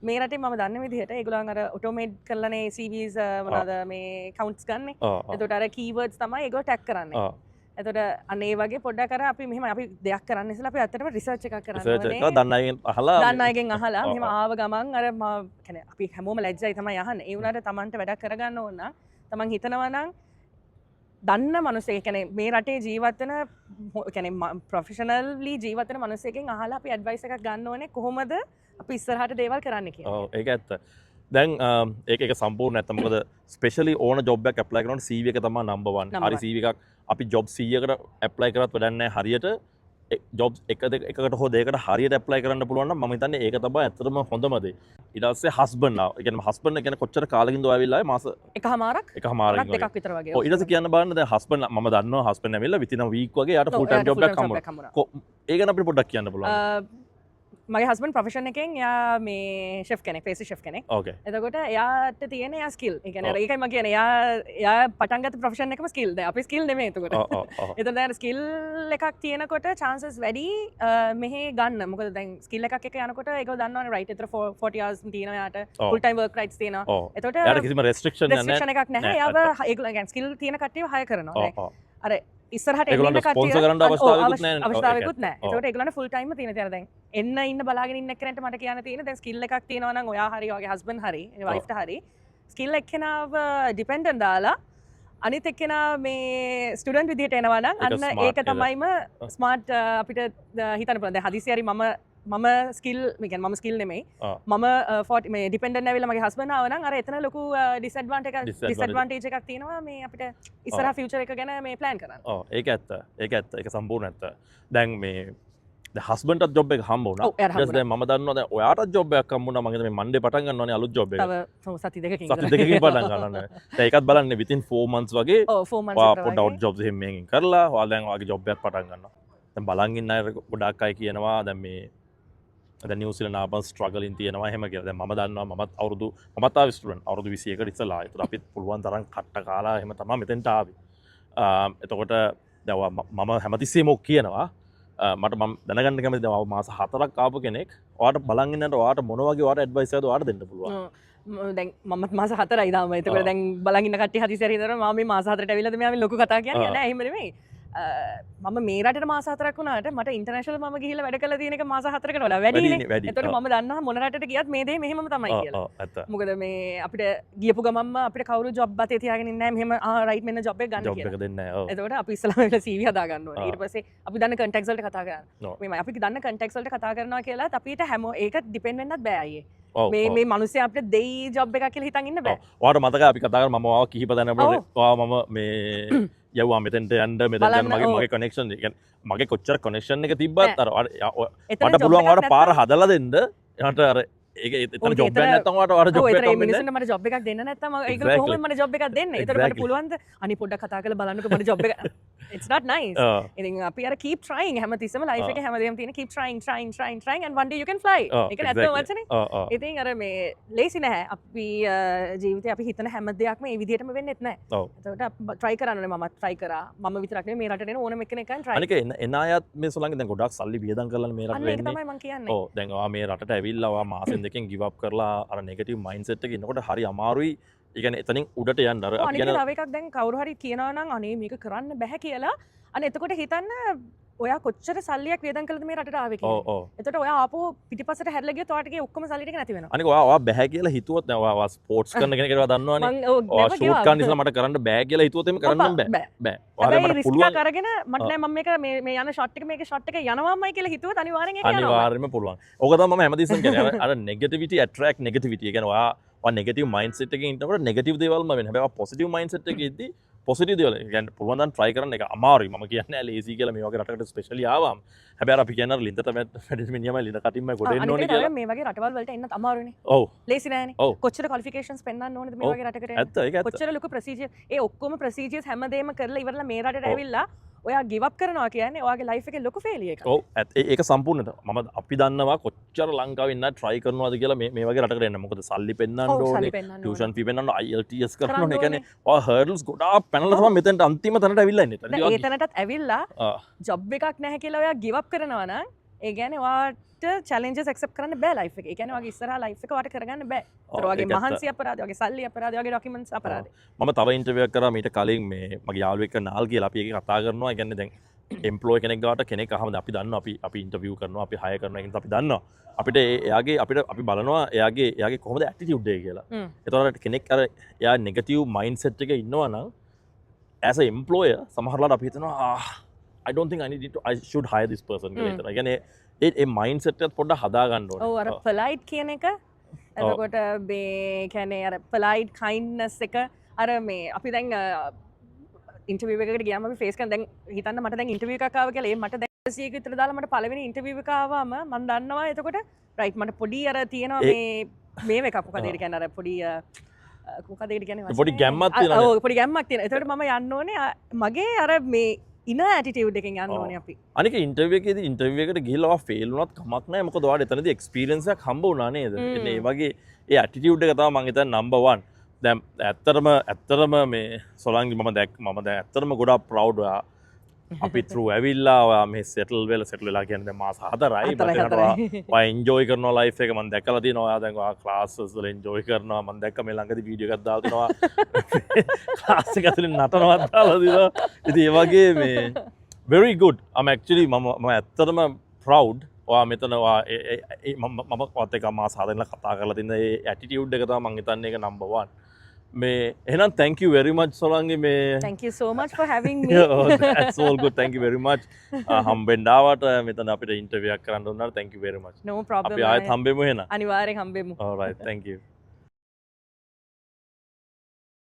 මේ රටේ මම දන්න විදිහට ඒගොල්ලන් අර automate කරලානේ CVs මොනවාද මේ counts ගන්නෙ. එතකොට අර keywords තමයි ඒගොල්ලෝ tag කරන්නේ. එතකොට අන්න ඒ වගේ පොඩ්ඩක් අර අපි මෙහෙම අපි දෙයක් කරන්න ඉස්සෙල්ලා අපි ඇත්තටම රිසර්ච් එකක් කරන්න රිසර්ච් ඕනේ. එක දන්න අයගෙන් අහලා දන්න අයගෙන් අහලා මෙහෙම ආව ගමන් අර කියන්නේ අපි හැමෝම ලැජ්ජයි තමයි අහන්නේ. ඒ වුණාට Tamanට වැඩක් කරගන්න ඕන නම් Taman හිතනවා නම් දන්න මිනිස්සෙක් කියන්නේ මේ රටේ ජීවත් වෙන කියන්නේ ප්‍රොෆෙෂනල්ලි ජීවත් වෙන මිනිස්සෙක්ගෙන් අහලා අපි ඇඩ්වයිස් එකක් ගන්න ඕනේ කොහොමද අපි ඉස්සරහට දේවල් කරන්න කියලා. ඔව් ඒක ඇත්ත. දැන් ඒක සම්පූර්ණ නැත්නම් මොකද ස්පෙෂලි ඕන ජොබ් එකක් ඇප්ලයි කරනකොට CV එක තමයි නම්බර් 1. හරි CV එකක් අපි ජොබ් 100කට ඇප්ලයි කරත් වැඩක් නැහැ හරියට ජොබ් එකකට හෝ දෙකකට හරියට ඇප්ලයි කරන්න පුළුවන් නම් මම හිතන්නේ ඒක තමයි ඇත්තටම හොඳම දේ. ඊට පස්සේ හස්බන්ඩ් ආව. ඒ කියන්නේ හස්බන්ඩ් කියන්නේ කොච්චර කාලෙකින්ද ඔය ඇවිල්ලා මාස එකමාරක් දෙකක් විතර වගේ. ඔව් ඊට පස්සේ කියන්න බලන්න දැන් හස්බන්ඩ් මම දන්නවා හස්බන්ඩ් ඇවිල්ලා within a week වගේ යාට full time job එකක් හම්බුණා. ඒක ගැන අපිට පොඩ්ඩක් කියන්න පුළුවන්. මගේ හස්බන්ඩ් ප්‍රොෆෙෂන් එකෙන් එයා මේ ෂෙෆ් කෙනෙක් පේස්ට්‍රි ෂෙෆ් කෙනෙක්. ඕකේ. එතකොට එයාට තියෙන එයා ස්කිල්. ඒ කියන්නේ ඒකයි මම කියන්නේ එයා පටන් ගත්ත ප්‍රොෆෙෂන් එකම ස්කිල්. දැන් අපි ස්කිල් නෙමෙයි එතකොට. එතකොට දැන් ස්කිල් එකක් තියෙනකොට chances වැඩි මෙහෙ ගන්න. මොකද දැන් ස්කිල් එකක් එක යනකොට ඒක දන්නවනේ right. ඒතර 40 hours තියෙනවා එයාට. full time work rights තියෙනවා. එතකොට එයාට කිසිම restriction එකක් නැහැ. එයාව ඒගොල්ලෝ කියන්නේ ස්කිල් තියෙන කට්ටියව hire කරනවා. අර ඉස්සරහට ඒගොල්ලන්ට sponsor කරන්න අවස්ථාවකුත් නැහැ. අවස්ථාවකුත් නැහැ. ඒකට ඒගොල්ලන්ට full time තියෙන තැන දැන් එන්න ඉන්න බලාගෙන ඉන්න එක්කෙනාට මට කියන්න තියෙන දැන් ස්කිල් එකක් තියෙනවා නම් ඔයා හරි ඔයාගේ හස්බන්ඩ් හරි වයිෆ්ට හරි ස්කිල් එක්කෙනාව ඩිපෙන්ඩන්ට් දාලා අනිත් එක්කෙනා මේ ස්ටුඩන්ට් විදිහට එනවා නම් අන්න ඒක තමයිම ස්මාර්ට් අපිට හිතන්න පුළුවන්. දැන් හදිසි හරි මම ස්කිල් කියන්නේ මම ස්කිල් නෙමෙයි මම 40 මේ ඩිපෙන්ඩන්ට් ඇවිල්ලා මගේ හස්බන්ඩ් ආව නම් අර එතන ලොකු ඩිස්ඇඩ්වාන්ටේජ් එකක් තියෙනවා මේ අපිට ඉස්සරහ ෆියුචර් එක ගැන මේ ප්ලෑන් කරන්න. ඔව් ඒක ඇත්ත. ඒක සම්පූර්ණ ඇත්ත. දැන් මේ දැන් හස්බන්ඩ්ටත් ජොබ් එක හම්බ වුණා. ඊට දැන් මම දන්නවා දැන් ඔයාටත් ජොබ් එකක් හම්බ වුණා. මම හිතන්නේ මේ මන්ඩේ පටන් ගන්නවානේ අලුත් ජොබ් එක. තව සති දෙකකින් පටන් ගන්න. දැන් ඒකත් බලන්න within 4 months වගේ ඔව් 4 months විතර පොඩ අවුට් ජොබ්ස් එහෙම මේකින් කරලා ඔයාලා දැන් ඔයාගේ ජොබ් එකක් පටන් ගන්නවා. දැන් බලන් ඉන්න අය ගොඩක් අය කියනවා දැන් මේ දැන් නිව්සීලන්ත ආපන් ස්ට්‍රගලින් තියෙනවා එහෙම කියලා. දැන් මම දන්නවා මමත් ආවේ ස්ටුඩන්ට් අවුරුදු 21කට ඉස්සලා. ඒතර අපිත් පුළුවන් තරම් කට්ට කාලා එහෙම තමයි මෙතෙන්ට ආවේ. එතකොට දැන් මම හැමතිස්සෙම ඔක් කියනවා මට මම දැනගන්න කැමතියි දැන් මාස 4ක් ආපු කෙනෙක් ඔයාට බලන් ඉන්නට ඔයාට මොන වගේ ඔයාට ඇඩ්වයිස් එකක්ද ඔයාට දෙන්න පුළුවන්. දැන් මමත් මාස 4යි දාම. ඒතකොට දැන් බලන් ඉන්න කට්ටිය හදිසිය හරි හිතනවා මම මේ මාස 4ට ඇවිල්ලාද මෙයා ලොකු කතා කියන්නේ නෑ එහෙම නෙමෙයි. මම මේ රටට මාස 4ක් වුණාට මට ඉන්ටර්නැෂනල් මම ගිහිල්ලා වැඩ කළා තියෙන එක මාස 4කට වඩා වැඩිනේ. එතකොට මම දන්නවා මොන රටට ගියත් මේ දේ මෙහෙමම තමයි කියලා. මොකද මේ අපිට ගියපු ගමන්ම අපිට කවුරු ජොබ් අතේ තියාගෙන ඉන්නේ නැහැ. මෙහෙම රයිට් මෙන්න ජොබ් එක ගන්න කියලා. ජොබ් එක දෙන්නේ නැහැ. ඔව්. එතකොට අපි ඉස්සෙල්ලාම වෙලා CV හදා ගන්න ඕනේ. ඊට පස්සේ අපි දන්න කන්ටැක්ට්ස් වලට කතා කරනවා. මේ අපි දන්න කන්ටැක්ට්ස් වලට කතා කරනවා කියලාත් අපිට හැම ඒක ඩිපෙන්ඩ් වෙන්නත් බෑ අයියේ. මේ මිනිස්සයා අපිට දෙයි ජොබ් එකක් කියලා හිතන් ඉන්න බෑ. ඔයාට මතකයි අපි කතා කරා මම ඔයාව කිහිප දෙනෙක් ඔයාව මම මේ යව්වා මෙතෙන්ට යන්න මෙතෙන් යන්න මගේ කනෙක්ෂන් එක මගේ කොච්චර කනෙක්ෂන් එක තිබ්බත් අර මට පුළුවන් ඔයාට පාර හදලා දෙන්න එයාට අර ඒක එතන ජොබ් එකක් නැත්නම් ඔයාට ජොබ් එකක් දෙන්න මිනිස්සුන්ට මට ජොබ් එකක් දෙන්න නැත්නම් ඒගොල්ලෝ කොහොමද මට ජොබ් එකක් දෙන්නේ? ඒතර මට පුළුවන්ද අනි පොඩ්ඩක් කතා කරලා බලන්නකෝ මට ජොබ් එක it's not nice. ඉතින් අපි අර keep trying හැමතිස්සෙම ලයිෆ් එකේ හැමදේම තියෙන keep trying and one day you can fly. ඒක නැත්තම් වචනේ. ඉතින් අර මේ ලේසි නැහැ. අපි ජීවිතේ අපි හිතන හැම දෙයක්ම ඒ විදිහටම වෙන්නෙත් නැහැ. ඒකට try කරන්න ඕනේ මමත් try කරා. මම විතරක් නෙමෙයි මේ රටේ එන ඕනම එක්කෙනෙක්ගෙන් try. අනික එන අයත් මේ සොලංගි දැන් ගොඩක් සල්ලි වියදම් කරලා මේ රටේ එන්නේ. ඒක තමයි මම කියන්නේ. ඔව් දැන් ඔයා මේ රටට ඇවිල්ලා ඔයා මාසෙන් දෙකකින් give up කරලා අර නෙගටිව් මයින්ඩ්සෙට් එකේ ඉන්නකොට හරි අමාරුයි. ඒ කියන්නේ එතනින් උඩට යන්න අර අපි කියන තව එකක් දැන් කවුරු හරි කියනවා නම් අනේ මේක කරන්න බෑ කියලා අනේ එතකොට හිතන්න ඔයා කොච්චර සල්ලියක් වියදම් කළද මේ රටට ආවේ කියලා. එතකොට ඔයා ආපහු පිටිපස්සට හැරිලා ගියොත් ඔයාට ගේ ඔක්කොම සල්ලි ටික නැති වෙනවා. අනික ඔයා බෑ කියලා හිතුවොත් දැන් ඔයා ස්පෝර්ට්ස් කරන කෙනෙක් කියලා දන්නවනේ. ඔයා ෂූට් කරන්න ඉස්සලා මට කරන්න බෑ කියලා හිතුවොත් එimhe කරන්න බෑ. බෑ. ඔයාලා මට පුළුවන් කරගෙන මට නෑ මම මේක මේ යන ෂොට් එක මේක ෂොට් එක යනවාමයි කියලා හිතුවොත් අනිවාර්යෙන් ඒක යනවා. අනිවාර්යෙන්ම පුළුවන්. ඕක තමයි මම හැමදෙස්සම කියන්නේ. අර නෙගටිවිටි ඇට්‍රැක්ට් නෙගටිවිටි. ඒ කියන්නේ ඔයා නෙගටිව් මයින්ඩ්සෙට් එකකින් ඉන්නකොට නෙගටිව් දේවල්ම වෙන්නේ. හැබැයි ඔයා පොසිටිව් මයින්ඩ්සෙට් එකේ ඉද්දි පොසිටිව් දේවල් කියන්නේ පුළුවන් නම් try කරන්න එක අමාරුයි. මම කියන්නේ ලේසි කියලා මේ වගේ රටකට ස්පෙෂලි ආවම. හැබැයි අපි කියන්නේ ලින්දට වැඩිම නියමයි ලින්ද කටින්ම ගොඩ එන්න ඕනේ කියලා. මේ වගේ රටවල් වලට එන්නත් අමාරුනේ. ඔව්. ලේසි නෑනේ. කොච්චර qualifications පෙන්නන්න ඕනේද මේ වගේ රටකට එන්න. ඇත්ත ඒක ඇත්ත. කොච්චර ලොකු procedure ඒ ඔක්කොම procedures හැමදේම කරලා ඉවරලා මේ රටට ඇවිල්ලා ඔයා ගිවප් කරනවා කියන්නේ ඔයාගේ ලයිෆ් එකේ ලොකු ෆේලියර් එකක්. ඔව් ඒක සම්පූර්ණට මම අපි දන්නවා කොච්චර ලංකාවේ ඉන්න try කරනවාද කියලා මේ වගේ රටකට එන්න. මොකද සල්ලි පෙන්නන්න ඔව්, සල්ලි ඕනේ, පෙන්නන්න tuition fee පෙන්නන්න ඕනේ, IELTS කරන්න කරන්න ඕනේ. ඒ කියන්නේ ඕනේ. ඔය hurdles ගොඩාක් පැනලා තමයි මෙතනට අන්තිම තැනට ඇවිල්ලා ඉන්නේ. දැන් ඒ තැනටත් ඇවිල්ලා ආ. ජොබ් එකක් නැහැ කියලා ඔයා ගිවප් කරනවා නම් ඒ කියන්නේ ඔයාට challenges accept කරන්න බෑ life එකේ. ඒ කියන්නේ ඔයාගේ ඉස්සරහා life එක ඔයාට කරගන්න බෑ. ඒතර ඔයාගේ ඒක ඇත්ත. මහන්සි අපරාධය, ඔයාගේ සල්ලි අපරාධය, ඔයාගේ documents අපරාධය. මම තව ඉන්ටර්වියු එකක් කරා මීට කලින් මේ මගේ යාළුවෙක් නාල් කියලා අපි ඒක කතා කරනවා. ඒ කියන්නේ දැන් එම්ප්ලොයි කෙනෙක් ගාවට කෙනෙක් අහමද අපි දන්නවා අපි ඉන්ටර්වියු කරනවා අපි හයර් කරනවා කියන අපි දන්නවා. අපිට එයාගේ අපිට අපි බලනවා එයාගේ කොහොමද ඇටිටියුඩ් එක කියලා. ඒතකොට කෙනෙක් අර එයා නෙගටිව් මයින්ඩ්සෙට් එකේ ඉන්නවා නම් as a employer සමහරලාට අපි හිතනවා I don't think I should hire this person කියලා හිතනවා. ඒ කියන්නේ ඒ මයින්ඩ්සෙට් එක පොඩ්ඩක් හදා ගන්න ඕනේ. ඔව් අර polite කියන එක එතකොට මේ කියන්නේ අර polite kindness එක අර මේ අපි දැන් ඉන්ටර්වියු එකකට ගියාම අපි ෆේස් කරන දැන් හිතන්න මට දැන් ඉන්ටර්වියු එකක් ආවා කියලා ඒ මට දැන් 100ක විතර දාලා මට පළවෙනි ඉන්ටර්වියු එක ආවම මම දන්නවා එතකොට රයිට් මට පොඩි අර තියෙනවා මේ එකක් මොකද ඒකට කියන්නේ අර පොඩි මොකද ඒකට කියන්නේ පොඩි ගැම්මක් තියෙනවා. ඔව් පොඩි ගැම්මක් තියෙනවා. එතකොට මම යන්න ඕනේ මගේ අර මේ ඉන ඇටිටියුඩ් එකෙන් යන්න ඕනේ අපි. අනික ඉන්ටර්වියු එකේදී ඉන්ටර්වියු එකට ගිහිල්ලා ඔයා ෆේල් වුණත් කමක් නැහැ. මොකද ඔයාලට එතනදී එක්ස්පීරියන්ස් එකක් හම්බ වුණා නේද? එන්නේ ඒ වගේ ඒ ඇටිටියුඩ් එක තමයි මම හිතන්නේ නම්බර් 1. දැන් ඇත්තටම මේ සොලංගි මම දැන් ඇත්තටම ගොඩාක් ප්‍රවුඩ් ඔයා අපි through ඇවිල්ලා ඔයා මේ සෙටල් වෙලා කියන්නේ දැන් මාස 4යි ඔයා එන්ජොයි කරනවා ලයිෆ් එක මම දැකලා තියෙනවා ඔයා දැන් ඔයා ක්ලාසස් වල එන්ජොයි කරනවා මම දැක්ක මේ ළඟදී වීඩියෝ එකක් දාලා තිනවා ක්ලාස් එක ඇතුලේ නටනවත් දාලා තිනවා ඉතින් ඒ වගේ මේ very good I'm actually මම ඇත්තටම proud ඔයා මෙතන ඔයා මම ඔයත් එක්ක මාස 4ක් කතා කරලා තියෙන ඒ ඇටිටියුඩ් එක තමයි මම හිතන්නේ ඒක නම්බර් 1 මේ එහෙනම් thank you very much සොලංගි මේ thank you so much for having me that's all good thank you very much හම්බෙන්න ආවට මෙතන අපිට ඉන්ටර්වියු එකක් කරන්න උනාට thank you very much no problem අපි ආයෙත් හම්බෙමු එහෙනම් අනිවාර්යෙන් හම්බෙමු all right thank you